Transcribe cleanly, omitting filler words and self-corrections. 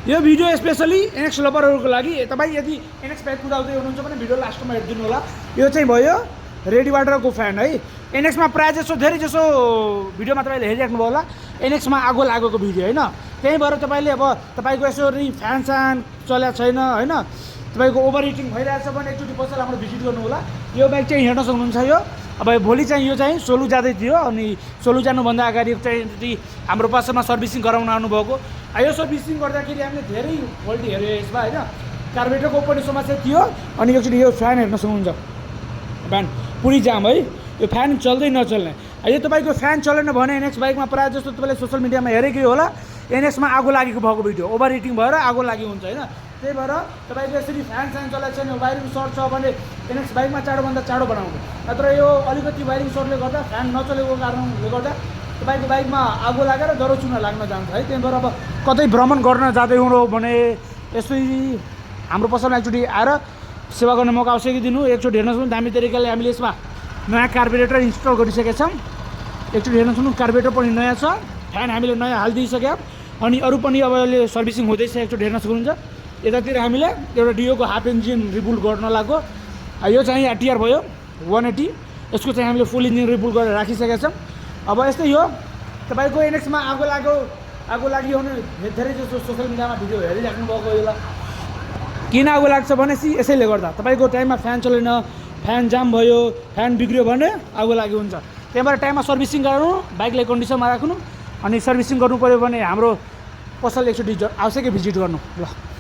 यो video specially NX लभरहरूको लागि तपाईँ यदि एनएक्स बाइक कुदाउँदै हुनुहुन्छ भने भिडियो लास्टमा हेरिदिनु होला। यो चाहिँ भयो रेडी वाटरको फ्यान है। एनएक्समा प्रायः जसो धेरै जसो भिडियोमा तपाईँले हेरिराख्नुभयो होला, एनएक्समा आगो लागेको भिडियो होइन। त्यही भएर तपाईँले अब तपाईँको यसरी फ्यान स्यान चलेको छैन होइन, तपाईँको ओभर हिटिङ भइरहेछ भने एकचोटि पसल हाम्रो भिजिट गर्नु होला। यो बाइक चाहिँ हेर्न सक्नुहुन्छ। यो अब भोलि चाहिँ यो चाहिँ सोलु जाँदै थियो, अनि सोलु जानुभन्दा अगाडि चाहिँ हाम्रो पसलमा सर्भिसिङ गराउन आउनुभएको। यो सर्भिसिङ गर्दाखेरि हामीले धेरै क्वालिटी हेऱ्यो यसमा होइन। कार्बोरेटरको पनि समस्या थियो, अनि एकचोटि यो फ्यान हेर्न सक्नुहुन्छ। फ्यान पुरै जाम है, यो फ्यान चल्दै नचल्ने। यो तपाईँको फ्यान चलेन भने एनएक्स बाइकमा प्रायः जस्तो तपाईँले सोसियल मिडियामा हेरेकै होला, एनएक्समा आगो लागेको भएको भिडियो, ओभर हिटिङ भएर आगो लागि हुन्छ होइन। त्यही भएर तपाईँको यसरी फ्यान स्यान चलाएको छैन, वायरिङ सर्ट छ भने एनएक्स बाइकमा चाँडोभन्दा चाँडो बनाउनु। नत्र यो अलिकति वायरिङ सर्टले गर्दा फ्यान नचलेको कारणले गर्दा तपाईँको बाइकमा आगो लागेर जरो चुना लाग्न जान्छ है। त्यही भएर अब कतै भ्रमण गर्न जाँदै हुनु भने यसरी हाम्रो पसलमा एकचोटि आएर सेवा गर्ने मौका अवश्य दिनु। एकचोटि हेर्न सक्नु दामी तरिकाले हामीले यसमा नयाँ कार्बोरेटर इन्स्टल गरिसकेका छौँ। एकचोटि हेर्न सक्नु कार्बोरेटर पनि नयाँ छ, फ्यान हामीले नयाँ हालिदिइसक्यौँ, अनि अरू पनि अब अहिले सर्भिसिङ हुँदैछ। एकचोटि हेर्न सक्नुहुन्छ। यतातिर हामीले एउटा डियोको हाफ इन्जिन रिबुल गर्न लाग्यो। यो चाहिँ टिआर भयो 180, यसको चाहिँ हामीले फुल इन्जिन रिबुल गरेर राखिसकेका छौँ। अब यस्तै हो तपाईँको एनएक्समा आगो लाग्यो भने धेरै जस्तो सोसियल मिडियामा भिडियो हेरिराख्नु भएको होला। किन आगो लाग्छ भने यसैले गर्दा तपाईँको टाइममा फ्यान चलेन, फ्यान जाम भयो, फ्यान बिग्रियो भने आगो लाग्यो हुन्छ। त्यही भएर टाइममा सर्भिसिङ गराउनु, बाइकलाई कन्डिसनमा राख्नु, अनि सर्भिसिङ गर्नु पऱ्यो भने हाम्रो पसल एकचोटि आवश्यकै भिजिट गर्नु ल।